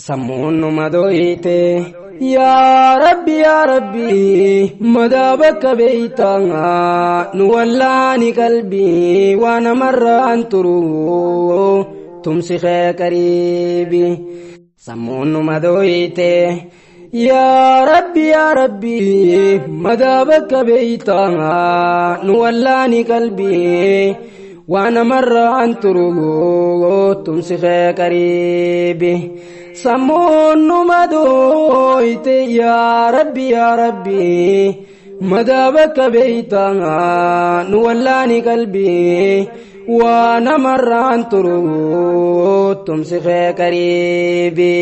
sammuun numa dooyite yaa rabbi madaa bakka beeytaa nu wallaani qalbii waa namarraan turu tumsi kee qariibi sammuun numa dooyite yaa rabbi madaa bakka beeytaa nu wallaani qalbii waa namarraan turu tumsi kee qariibi sammuun numa dooyite yaa rabbi madaa bakka beeytaa nu wallaani qalbii waa namarraan turu tumsi kee qariibi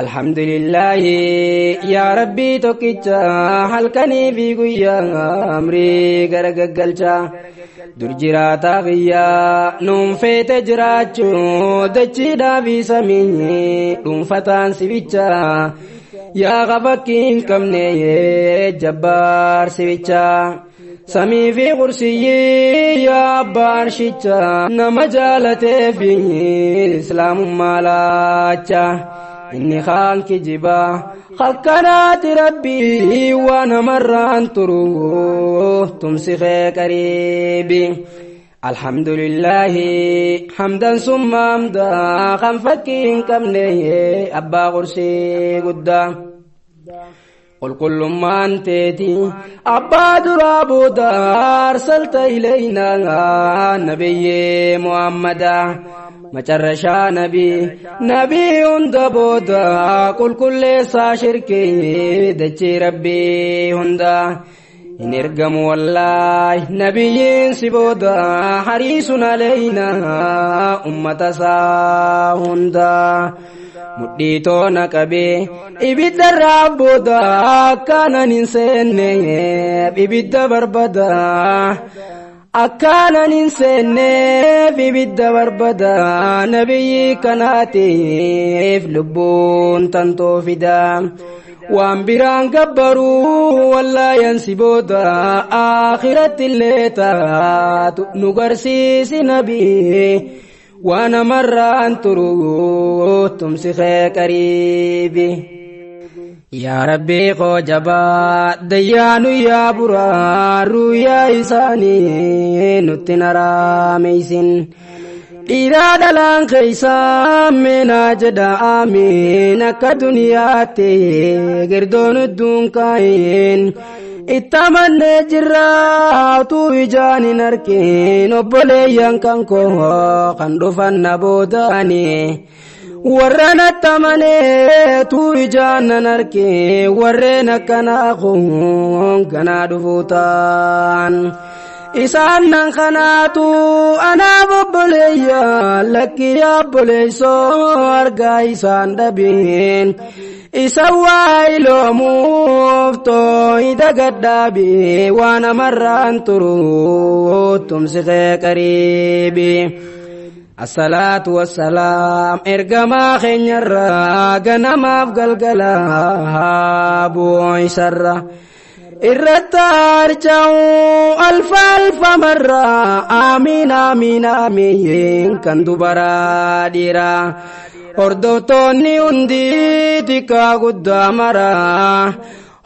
alhamdulillahi yaa rabbi tokkicha halkanii fi guyyaa amrii garagaggalcha dur jiraataa qiyyaa nuun feete jiraachuu dachiidhaa fi samii dhuunfataan sibicha yaa qafakkiin qabne jabbaar sibicha samii fi qursiyyi yaa abbaa arshicha nama jaalatee fi islaamummaa laacha inni kaan kijiba hakkanaati rabbii waa namarraan turu tumsi kee qariibi alhamdulillahi hamdan summa hamda kan fakkii hin qabne abbaa qursii guddaa qulqullummaan teeti abbaa duraa booda arsalta ilaynaa nabiyyee muhammadaa macarrashaa nabii hunda booda qulqulleessaa shirkii dachee rabbii hunda hin ergamu wallaahi nabiyyiin si booda hariisun aleynaa ummata isaa hunda mudhii toona qabee ibiddarraa booda akkaanan hin seenne ibidda barbada akkaanan hin seenneef ibidda barbada nabiyyi kanaatiif lubbuun tantoo fida waan biraan gabbaruu wallaayan si booda akhiratti illee taatu nu garsiisi nabii waa namarraan turu tumsi kee qariibi yaa rabbi koo jabaa dayyaanu yaa buraaru yaa isaanii nutti naraameysin dhiiraa dhalaan keeysaa meenaa jedha aamiin akka duniyaatti girdoon idduun kaayin ittamannee jirraatu ijaan hin arkin obboleeyyan kan koo kan dhufan na boodaanii warreen attamane tu ijaanan arke warreen akkanaa kun ganaa dhufuutaan isaan nan kanaatu anaaf obboleeyya lakkii obboleeysoo argaa isaan dhabiin isa waa iloomuuf tooyida gadhaabi waan amarraan turu tumsi kee qariibi الصلاة والسلام إرجما خنيرا جنما بقلقلا بوي سرا الرتار جو ألف ألف مرة آمين آمين آمين كندو برا ديرا هردوتوني undi tika قدامرا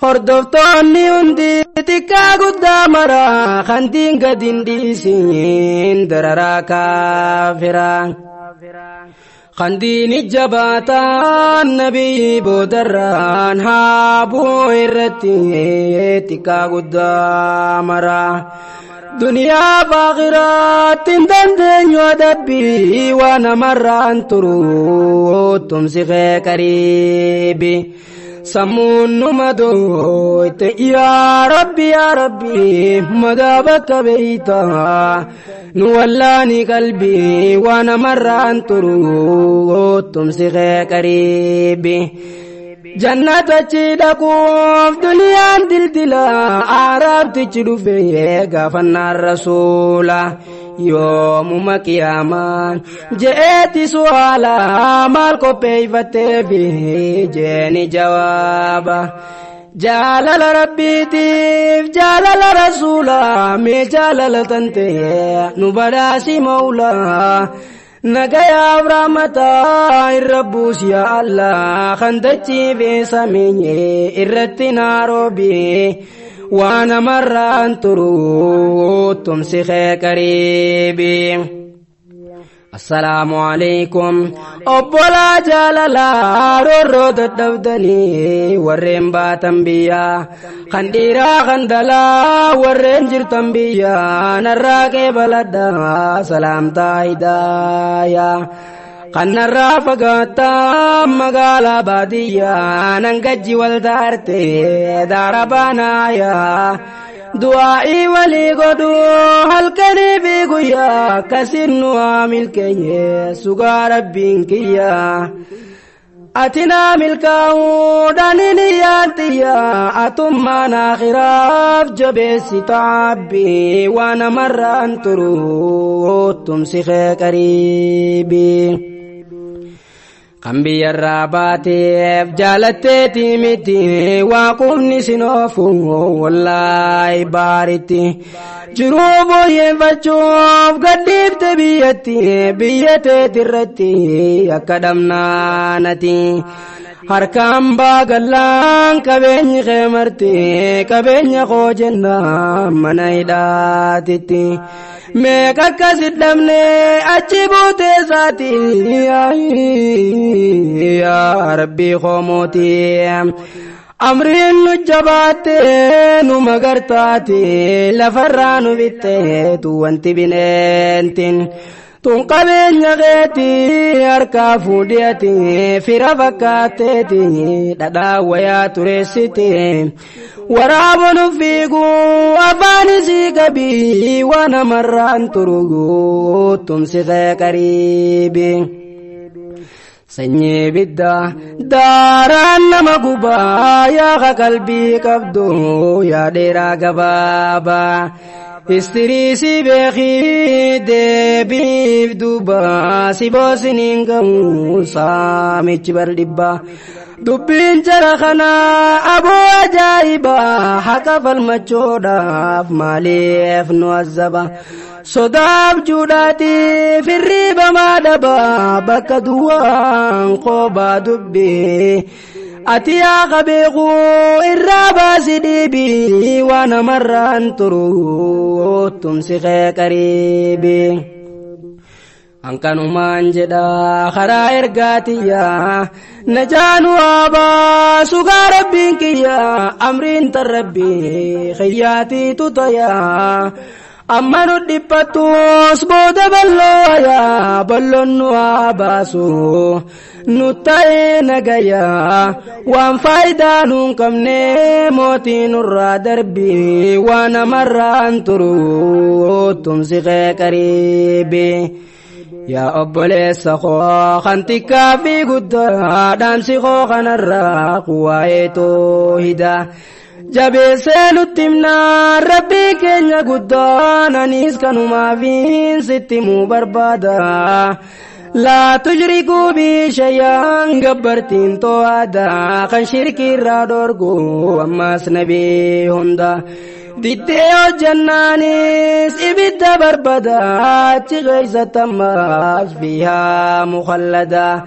hordoftoonni hundi xiqqaa guddaa mara kantiin gadin dhiisin dararaa kaafiraa kandiin ijjabaataan nabii boodarraan haabuu irratti xiqqaa guddaa mara duniyaa baaqiraatti hin dandeenyu adabbii waan namarraan turu tumsi kee qariibi sammuun numa dooyte yaa rabbi madaa bakka beeytaa nu wallaani qalbii waan namarraan turu tumsi kee qariibi jannatachi dhaquuf duniyaan dildila aaraabtichi dhufe gaafannaan rasuula yoomuma qiyaamaan je'eeti su'aala maal qopheeyfatteefi jeeni jawaaba jaalala rabbiitiif jaalala rasuula mee jaalala tante nu badhaasi mawla نجايا برامتا الربوس يا الله خندتي في سميني الرتنا روبي وانا مران ترو تمسخي قريبي السلام عليكم أبولا جلالا رورو تدودني ورين باتن بيا خنديرا خندلا ورين جرتن بيا نراكي بلدا سلام تايدايا خنرا فقاتا مقالا باديا ننقجي والدارتي داربانايا دعائي ولي قدو هلكني في قيا كسن وعمل كي سقى ربين كيا أتنا ملكاو دانيني ياتيا أتمانا خراف جبسي تعبي وانا مران ترو تمسخي قريبي قنبي الراباتي جالتي متي وقمني سنوفو والله بارتي جروبو ينفجوف قديب تبيتي بيتي ترتي أكدمنا نتي harkaan baagalaan qabeenya keemartee qabeenya koo jennaan mana hidhaatitti meeqa akkasit dhabnee achi buutee isaati yaa rabbii koo mootii amriin nu jabaattee nu magartaati lafarraa nu bitteetu wanti bineentin tun qabeenya keetii harkaa fuudhiyati fira fakkaateeti dhadhaa wayaa tureessiti waraaba nu fiigu afaan isii qabii waan amarraan turugu tumsitee qariibi sanyii bidda daaraan nama gubaa yaa qalbii qabdu yaa dheeraa gabaabaa استريسي بخي دبيف دوبا سيبوسنين قمو سامي جبر دبا دبين جرخنا أبو أجايبا حقف المجودا ماليف نوزبا صداب جوداتي في الريبا ما دبا بك دوان قوبا دبي أتيا قبيقو الرابا سديبي وانا مران ترو تمسخي قريبي أنكنو مانجدا خرائر قاتيا نجانو آبا سوغا ربينكيا أمرين تربي خياتي تطيا أما ندبتوس بودا بلويا بلون واباسو نتاي نغيا وان فايدا نكمني موتي نرى دربي وانا مران ترو تمسخي قريبي يا أبولي سخو خانتكا في قدا دانسي خو خنرى قوايتو هدا جبسين التمنا ربي كنيا قدان أنيس كانوا ما فين ستي مو بربادا لا تجركوا بي شيئا قبرتين توادا خان شركي رادوركو أماس نبي هندا ديتيو جنانيس إبدا بربادا تغيزة تماش فيها مخلدا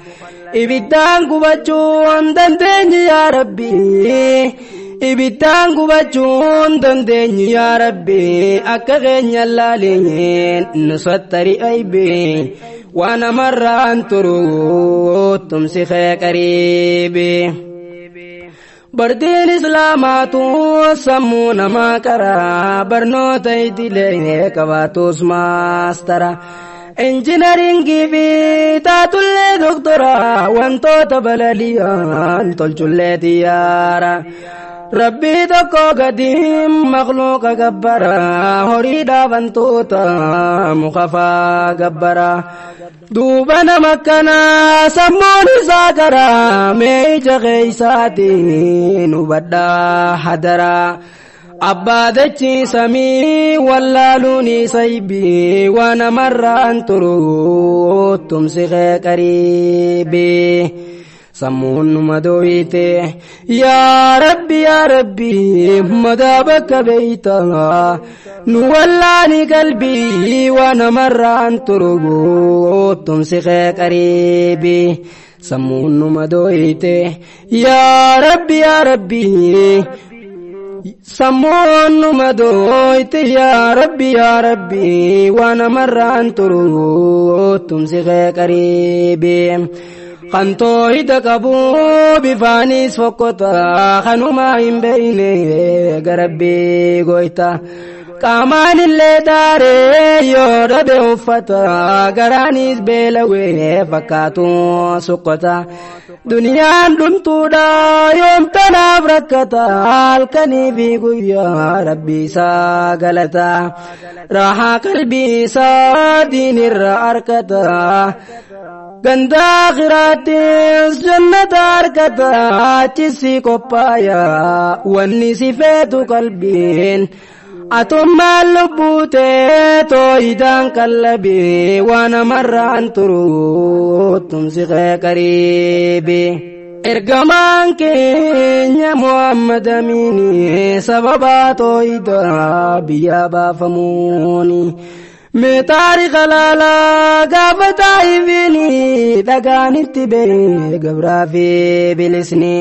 إبدان قبجون دندين يا ربي إبتان قبجون دندين يا ربي أكغين يلالين نسطري أيبي وانا مران ترو تمسخي قريبي بردين إسلاماتو سمونا ما كرا برنو تيدي ليك واتوس ماسترا انجينيرينغي في تاتولي دكتورا وانتو تبلاليان تلجولي ديارا ربي تكو قديم مخلوق قبرا هريدا بنتوتا مخفا قبرا دوبنا مكنا سمون ساكرا ميجا غيساتي نبدا حدرا أبادتي سمي واللالوني سيبي وانا مران ترو تمسخي قريبي sammuun numa dooyite yaa rabbi madaabaka beeyta nu wallaani qalbii waan namarraan turugu tumsiqee qariibi sammuun numa dooyite yaa rabbi sammuun numa dooyte yaa rabbi waan namarraan turugu tumsiqee qariibi kan toohida qabu bifaanis fokkota kanuma hin beeyne garabbii goyta qaamaan illee daaree yoo dhabe uffata garaanis beelawee fakkaatu suqqota duniyaan dhumtuudha yoomtanaaf rakkata halkanii fi guyyaa rabbii isaa galata raahaa qalbii isaa diinirra arkata ganda akhiraatis jannata arkata achisi qophaaya wanni si feetu qalbiin atummaan lubbuute tooyidaan qallabi waan namarraan turu tumsiqee qariibi ergamaan keenya Muhammad Amiini sababa tooyida biyya baafamuuni taariikha laalaa gaafa taa'ifini dhagaanitti bee gabraa fi bilisni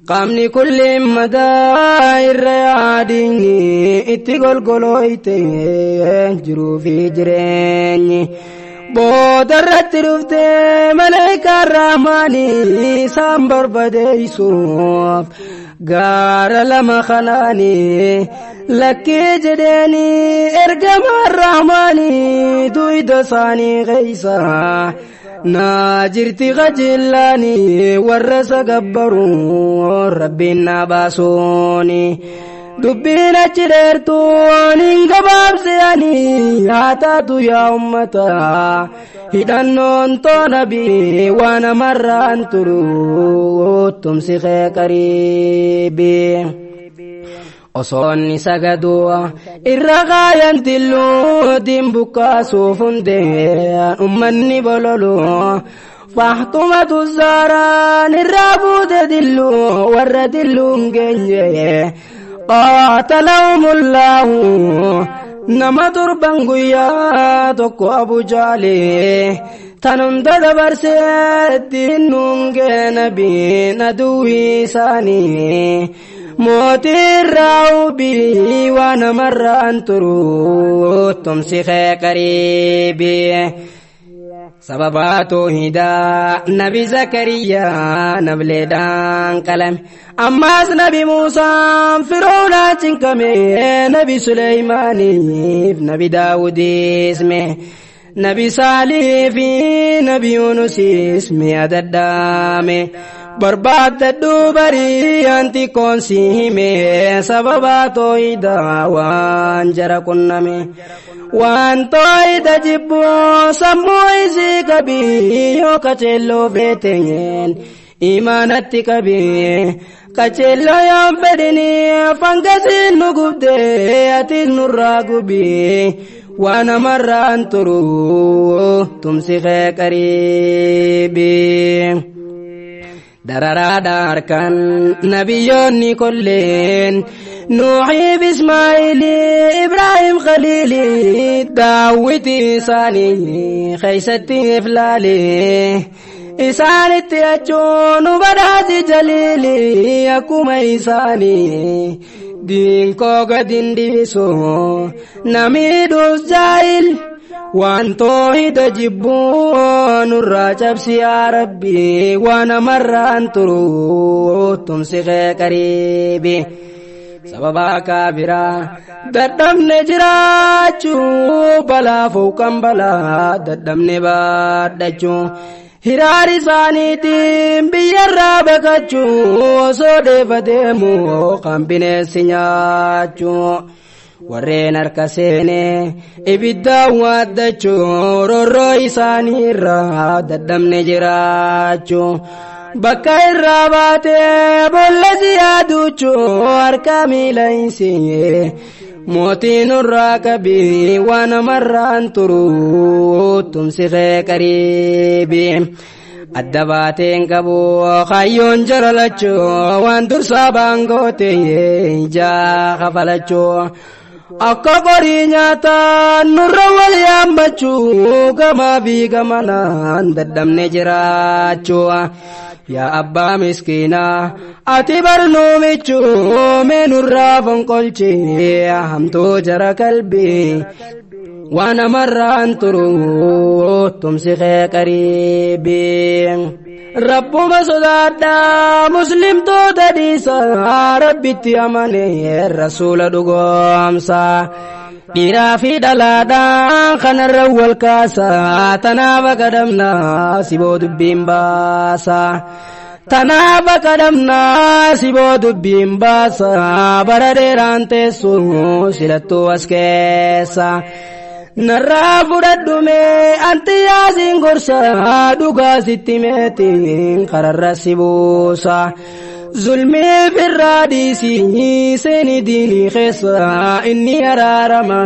qaamni kulli madaa irra yaadini itti golgolooyte jiruu fi jireenyi boodarratti dhufte malaayikaan rahmaanii isaan barbadeeysuuf gaara lama khalaani lakkee jedheeni ergamaan rahmaanii duyda isaanii keeysa naa jirti qajeellaani warra sagabbaru rabbiin naa baasuuni dubbiin achi dheertuun hin gabaabseani haa taatu yaa ummata hidhannoon toonabii waan namarraan turu tumsiqee qariibi osoonni sagadu irra qaayan tilluu dimbukkaasuuf hundeen ummanni bololu fahtumatu zaaraan irraa buute tilluu warra tilluun geenye qaatalahumullaahu nama turban guyyaa tokko Abu Jaalee tan hunda dabarsee ittiin nuungee nabiin aduwwii isaanii mootiin raawbii waan namarraan turu tumsiqee qariibi sababa toohidaa nabi Zakariyaa nableedhaan qalame ammaas nabi Muusaan Firoonaa cinkame nabi Suleymaaniif nabi Daawudiis nabi Saalih fi nabi Yunusis mi'a daddaame barbaadadhu barii anti koonsi hime sababa tooyidaa waan jara qunname waan tooyida jibbu sammuu isii qabii yoo qaceelloo feeteen imaanatti qabii qaceelloo yoon fedhini fangasiin nu gubdee atis nurraa gubii waan namarraan turu tumsiqee qariibi dararaadha harkan nabiyyoonni kolleen nuuxiif ismaa'ilii ibraahim khaliilii daawwiti isaanii keeysatti iflaalee isaanitti achuun badhaasi jaliilii akkuma isaanii diinkoo gadin dhiisu namiidhuus jaahil waan toohida jibbuu nurraa cabsi yaa rabbi waan namarraan turu tumsiqee qariibi sababa kaafiraa dadhabne jiraachuu balaa fowqan balaa dadhabne baadhachuu hiraar isaaniitiin biyyarraa baqachuu osoo deefadeemu kan bineensi nyaachuu warreen harka seene ibiddaan waaddachuu rorroo isaanii irraa dadhabne jiraachuu bakka irraa baatee bollesi yaaduchuu harka miilayinsi mootiin irraa qabii waan namarraan turu tumsiqee qariibi addabateen qabu khayyoon jaralachuu waan dursaa baangoote ijaa kafalachuu akka qorii nyaataan nurra wal yaammachuu gamaa fi gamanaan daddhabne jiraachuu yaa abbaa miskiinaa ati barnoomichuu meenurraa fonqolchee hamtuu jara qalbii waan amarraan turuu tumsiqee qariibii rabbuma sodaadhaa muslimtoota dhiisaa rabbitti amanee rasuula dhugoomsaa dhiiraa fi dhalaadhaan kanarra wal kaasaa tanaaf kadhamnaa siboo dubbiin baasaa tanaaf kadhamnaa siboo dubbiin baasaa bara dheeraan teessuu silattuu as keessa narraa fudhadhume anti yaasiin gorsaa dhugaa sitti meetiin kararra si buusa zulmii firraa dhiisii seeni diinii keessa inni araarama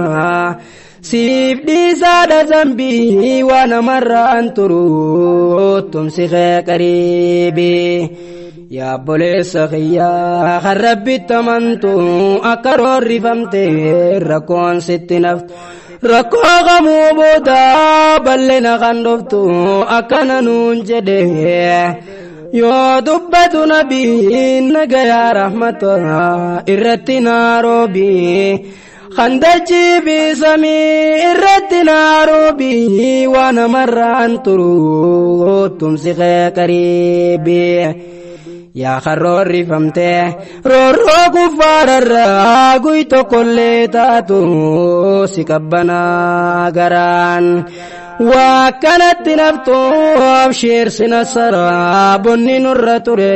siif dhiisaadha zambii waan amarraan turu tumsiqee qariibii yaa obboleessa kiyyaa kan rabbitti amantu akka roorrifamte rakkoon sitti naftu rakkoo qabuu booda bal'ina kan dhuftu akkana nuun jedhe yoo dubbatu nabiin nagayaa rahmata irratti naaroobii kan dachii fi samii irratti naaroobii waan amarraan turu tumsiqee qariibii yaa kan roorrifamte roorroo kuffaararraa guy tokkollee taatu si qabbanaa garaan waa kanatti naftu abshiirsina saraa bonni nurra ture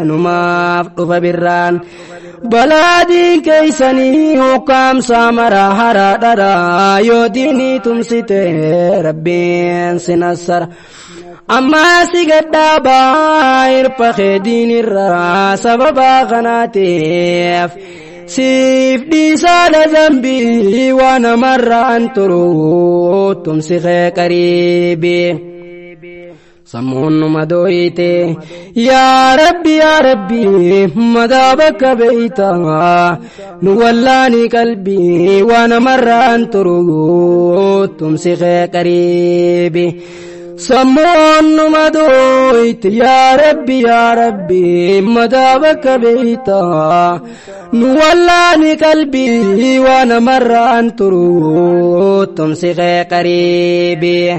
numaaf dhufa birraan balaadiin keeysanii hukkaamsaa maraa haraa dharaa yoo diinii tumsite rabbiin sinassara ammaa si gadhaabaa irpa keediinirraa sababaa kanaatiif siif dhiisaadha zambii waan amarraan turu tumsiqee qariibii sammuun numa dooyite yaa rabbi madaa bakka beeyta nu wallaanii qalbii waan amarraan turu tumsiqee qariibii sammuun numa dooyite yaa rabbi madaa bakka beeyta nu wallaanii qalbii waan amarraan turu tumsiqee qariibii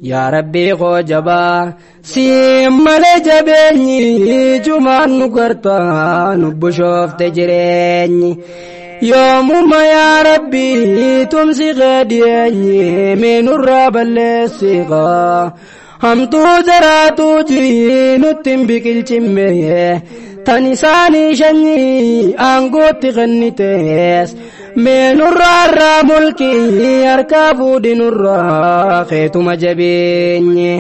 yaa rabbi koo jabaa siin malee jabeenyi jumaan nu gartaa nu bushoofte jireenyi yoomuma yaa rabbi tumsiqee dhiyeenyi meenurraa balleessiqa hamtuu jaraatuu jii nutti hin biqilchimme tan isaanii shanyii aangootti kennitees meenurraa mulkii harkaa fuudhinurraa keetuma jabeenyi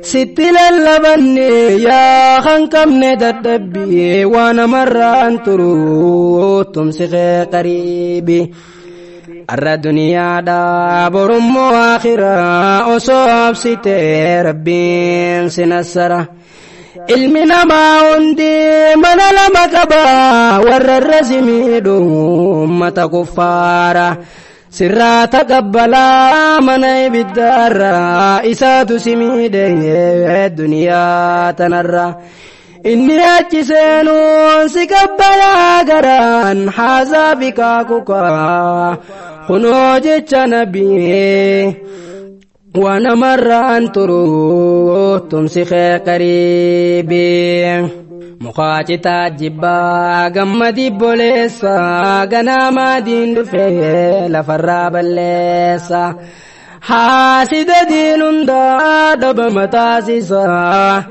sitti lallabanne yaa kan qabne dadhabbii waan amarraan turu tumsiqee qariibii arra duniyaadha borummoo akhiraa osoo absite rabbiin sinassara ilmi namaa hundi mana lama qaba warra irra si miidhu ummata kuffaara sirraa taqabbalaa mana ibiddaarra isaatu si miidhe duniyaa tanarra inni achi seenuun si qabbalaa garaan haasaa fi kaakukaa kunoo jecha nabii waan amarraan turu tumsiqee qariibii muqaacitaa jibbaa gammadii boleessa ganaamaa diin dhufee lafarraa balleessa haasida diin hundaa dhaba mataasisaa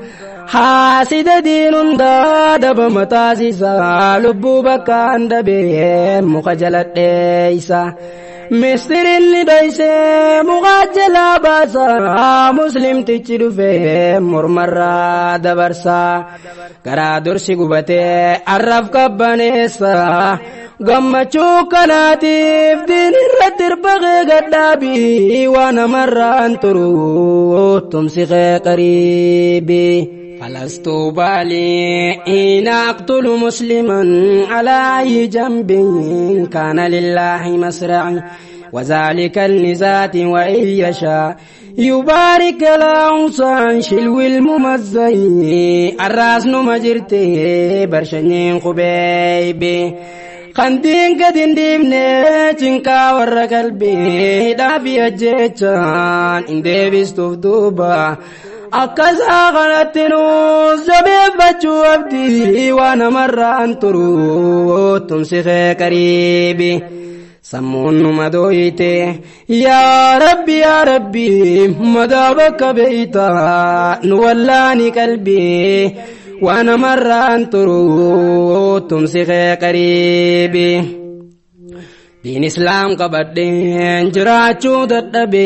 haasida diin hundaa dhaba mataasisaa lubbuu bakkaan dhabee muka jaladheeysa مصر اللي دايسه مغاجلة باسا مسلم تجدفه مرمرة دبرسا كرا درسي قبته عرف كبانيسا قمتشو كناتيف دين الرتر بغي قدابي وانا مرة انترو تمسخي قريبي فلست بالي إن أقتل مسلما على أي جنب كان لله مسرعي وذلك النزات وإن يشاء يبارك له شلو الممزي الراس نمجرتي برشنين خبيبي خندين قدين ديمني تنكا ورا قلبي دافي أجيتشان إن ديبس تفدوبا أكسا غلطنو زبيب بچو عبدي وانا مرة انترو تمسخي قريبي سمون مدويته يا ربي مدابك بيتا نولاني قلبي وانا مرة انترو تمسخي قريبي دين اسلام قبدين جراچو ددبي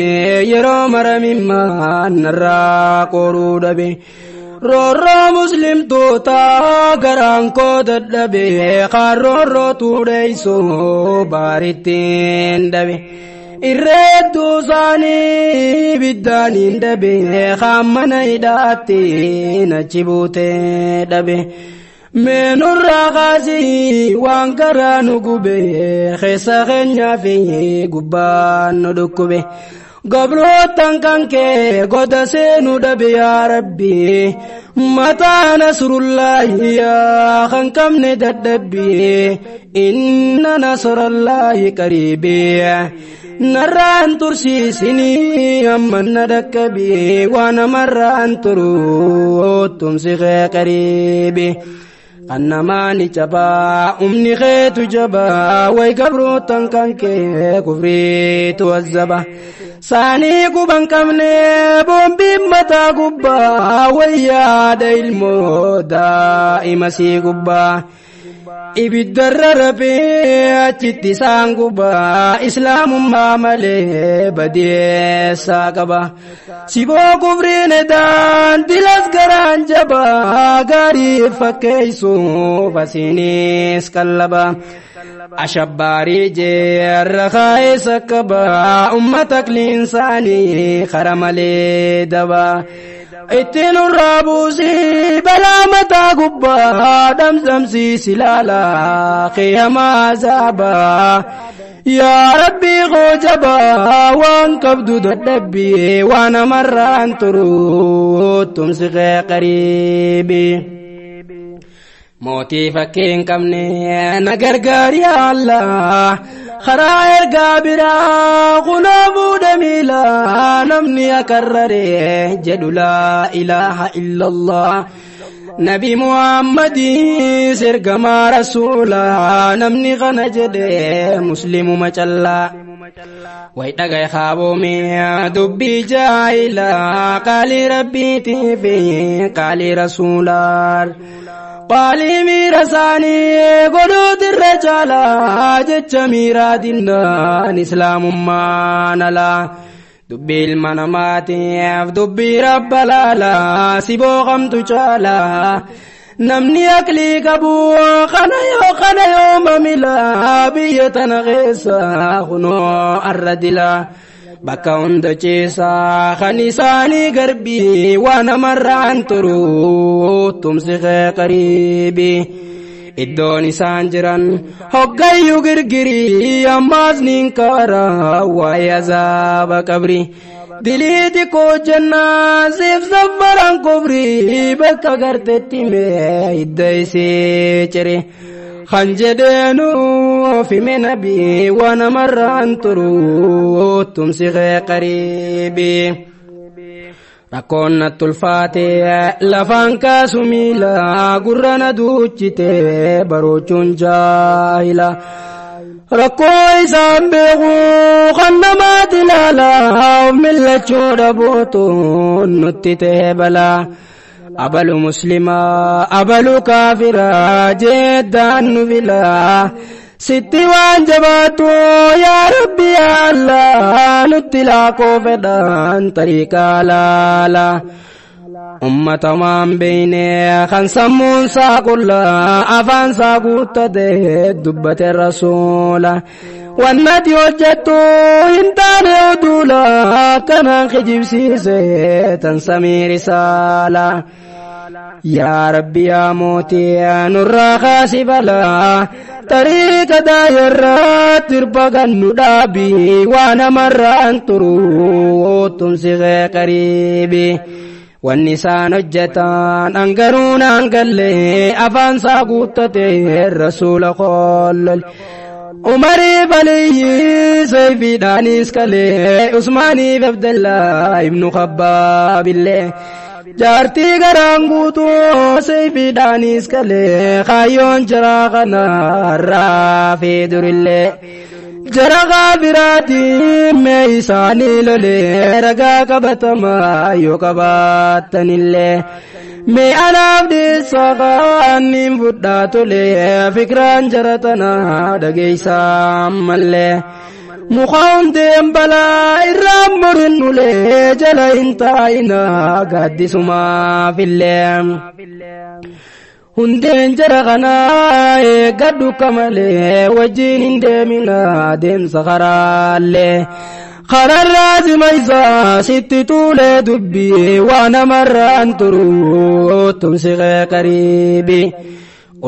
يرو مرمما نرا قورو دبي رو مسلم توتا گرانکو ددبي خارو توديسو بارتين دبي irreedduu isaanii biddaaniin dhabe hammana hidhaatiin achi buutee dhabe meenurraa kaasii waan garaa nu gube keessa keenyaa fi gubbaan nu dhukkube gabrootan kan kee goda seenuu dhabe yaa rabbi mataa nasrullaahi yaa kan qabne dadhabbi inna nasrullaahi qariibii narraan tursiisini amman nadakkabi waan marraan turu tumsiqee qariibi annamaani jabaa umni keetu jabaa way gabrootan kan kee kufriitu wazzaba saanii guban qabne boombiin mataa gubbaa wayyaada ilmoo daa'ima sii gubbaa ibiddarra rafee achitti isaan gubaa islaamummaa malee badeessaa qaba siboo kufriin edaan dilas garaan jabaa gaarii fakkeessuuf asiinis qallaba ashabbaarii jeerra kaa'eessa qaba ummata qliinsaanii kara malee daba ittiin urraabuusi balaa mataa gubbaa dhamdhamsi silaalaa qiyyamaa zaabaa yaa rabbii koo jabaa waan qabdu dadhabbii waan amarraan turu tumsiqee qariibii mootii fakkiin qabne na gargaari yaa Allah karaa ergaa biraa qunaabuu damiilaa namni akarrare jedhu laa ilaaha illallah nabi muhammadii ergamaa rasuulaa namni kana jedhe muslimuma callaa way dhagaye kaaboomee dubbii jaahilaa qaalii rabbiitii fi qaalii rasuulaa qaalii miira isaanii godhuuti irra caalaa jecha miiraa dinnaan islaamummaan alaa dubbii ilma namaatiif dubbii rabba laalaa si booqamtu caalaa namni aqlii qabu kana yoo mamilaa biyya tana keessa kunoo arra dilaa bakka hunda ciisaa kan isaanii garbii waan amarraan turu tumsiqee qariibii iddoon isaan jiran hoggayyuu girgirii ammaas niin karaa waa'ee azaaba qabrii diliiti koo jennaa siif saffaran kubrii bakka garteetti mee hidda isee cire kan jedheenu ofime nabii waan amarraan turu tumsiqee qariibii rakkoon natti ulfaate lafaan kaasu miila gurra na duuchite baroochuun jaahila rakkoo isaan beeku kan namaati ilaalaa millachuu dhabootuun nutti ta'e balaa abalu muslimaa abalu kaafiraa jeeddaan nu filaa sitti waan jabaatu yaa rabbi yaa allah nutti laakoo fedhan tariiqaa laala ummata waan beeyne kan sammuun isaa qullaa afaan isaa guuttate dubbate rasuula wannati hojjettu hin taane oduula kanaan kijibsiise tan samii risaala yaa rabbi yaa mootii nurraa kaasi balaa tariiqa daayirraa tirbagannu dhaabi waan namarraan turu tumsiqee qariibi wanni isaan hojjetan angaruun angallee afaan isaa guuttate rasuula qollol umarii baliyyi sayfiidhaanis kalee usmaaniif abdallaa ibnu kabbaabillee jaartii garaan guutuu sayfiidhaanis kalee kaayyoon jaraa kanarraa fi durillee jara gaabiraatiin mee isaanii lolee ragaa qabatamaa yoo qabaattanillee mee anaaf dhiissa qaanniin fudhaa tolee fikiraan jara tanaa dhageeysaa mallee muka hundeen balaa irraan borin ulee jala hin taa'inaa gaaddisumaafillee hundeen jara kanaa eeggadhu kamalee wajjiin hin deemina deemsa karaallee kararraa sima isaa sitti tuulee dubbii waan namarraan turu tumsiqee qariibi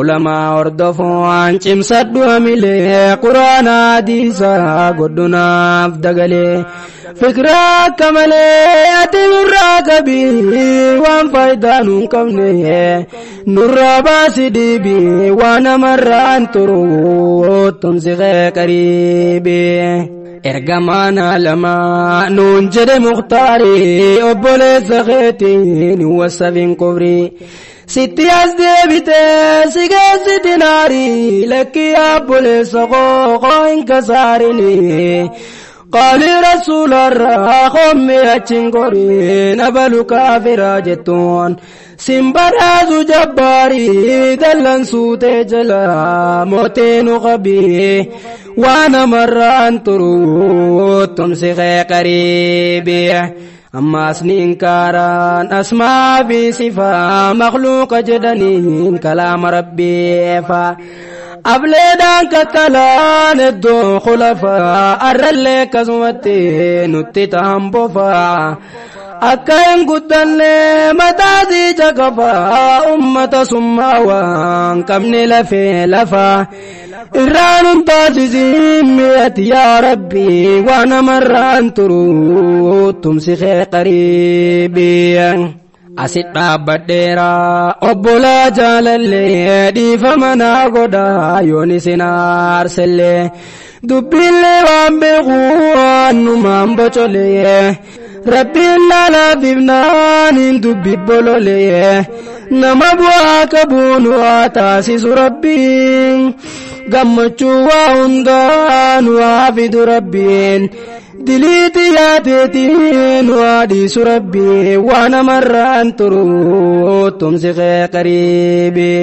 ulamaa hordofuun cimsadhu hamilee quraana hadiisa godhunaaf dagalee fikraa akka malee ati nurraa qabii waan faayidaa nuun qabne nurraa baasi dhiibii waan namarraan turu tumsiqee qariibi ergamaana lamaa nuun jedhe muktaarii obboleessa keetiin wasafin kubrii sitti as deebitee si geessi dinaarii lakkii obboleessa koo hin kasaarinii qaali rasuularraa qomme achiin qoriin abalu kaafiraa jettuun simbadhaasu jabbaarii dallansuutee jala mooteenu qabii waan namarraan turu tumsiqee qariibii ammaas ni inkaaraan asmaa fi sifaa makhluuqa jedhaniin kalaama rabbiifa ableedhaan kakkalaan iddoo khulafaa arrallee akkasumatti nutti ta'an bofaa akka hin guddanne mataasii caqafaa ummata summaa waan qabne lafee lafaa irraan hun taasisiin mi'ati yaa rabbi waan namarraan turu tumsiqee qariibii asit dhaabbadheera obbolaa jaalallee dhiifama naa godhaa yoon isin aarsellee dubbiillee waan beeku annumaan bocolee rabbiin laalaafifnaaniin dubbi bololee nama bu'aa qabuun waa taasisu rabbiin gammachuu waa hundaan waa fidu rabbiin diliiti yaateetiin waa dhiisu rabbii waa namarraan turu tumsiqee qariibii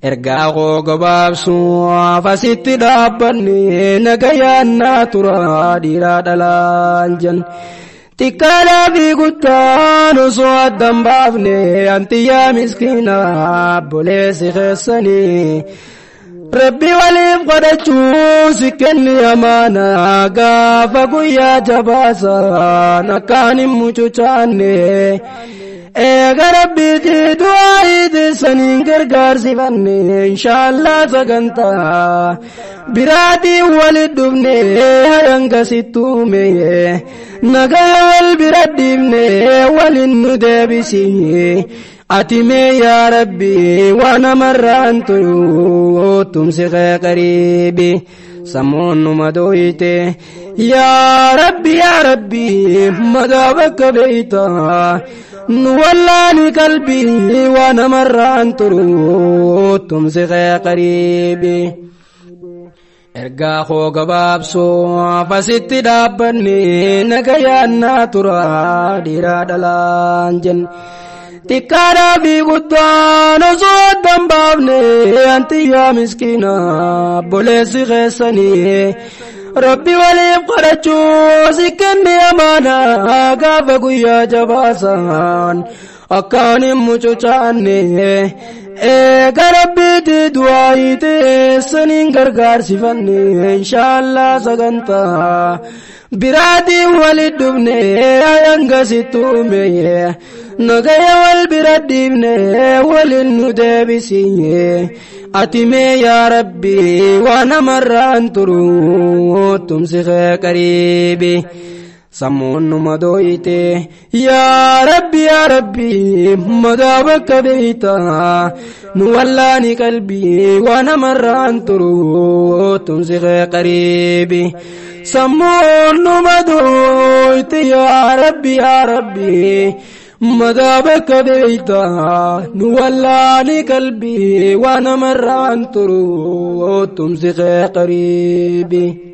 ergaa koo gabaabsuuf asitti dhaabbanne nagayaan naa tura dhiiraa dhalaan jan xiqqaadhaa fi guddaan osoo addan baafne antiyyaa miskiinaa obboleessi keessanii rabbi waliif godhachuu si kenni amaana gaafa guyyaa jabaasan akkaan hin mucucaanne eega rabbiiti du'aayi teessaniin gargaarsifanne inshaallah sagantaa biraatiin walit dhufne hayangasittuume nagaya wal bira dhiifne walin nu deebisi ati mee yaa rabbi waa namarraan turu tumsiqee qariibii sammuun numa dooyite yaa rabbi madaa bakka beeyta nu wallaani qalbii waa namarraan turu tumsiqee qariibii ergaa koo gabaabsuuf asitti dhaabbanne nagayaan naa tura dhiiraa dhalaan jenna xiqqaadhaa fi guddaan osoo addan baafne بلانتي يا مسكينة بوليسي غيساني ربي ولي قرچو سكن أمانا قافقو يا جباسان أكاني مچوچاني ربي تدوائي تسنين غرغار سفني إن شاء الله سغنتا برادي ولد ابني ينغسطومي نغي والبرادي ابني وللندابسي أتمي يا ربي وانا مران ترو تمسخ قريبي سمون مدويته يا ربي مدابك بيتا نولاني قلبي وانا مران ترو تمسخ قريبي سمون مدويته يا ربي مدابك بيتا نولاني قلبي وانا مران ترو تمسخ قريبي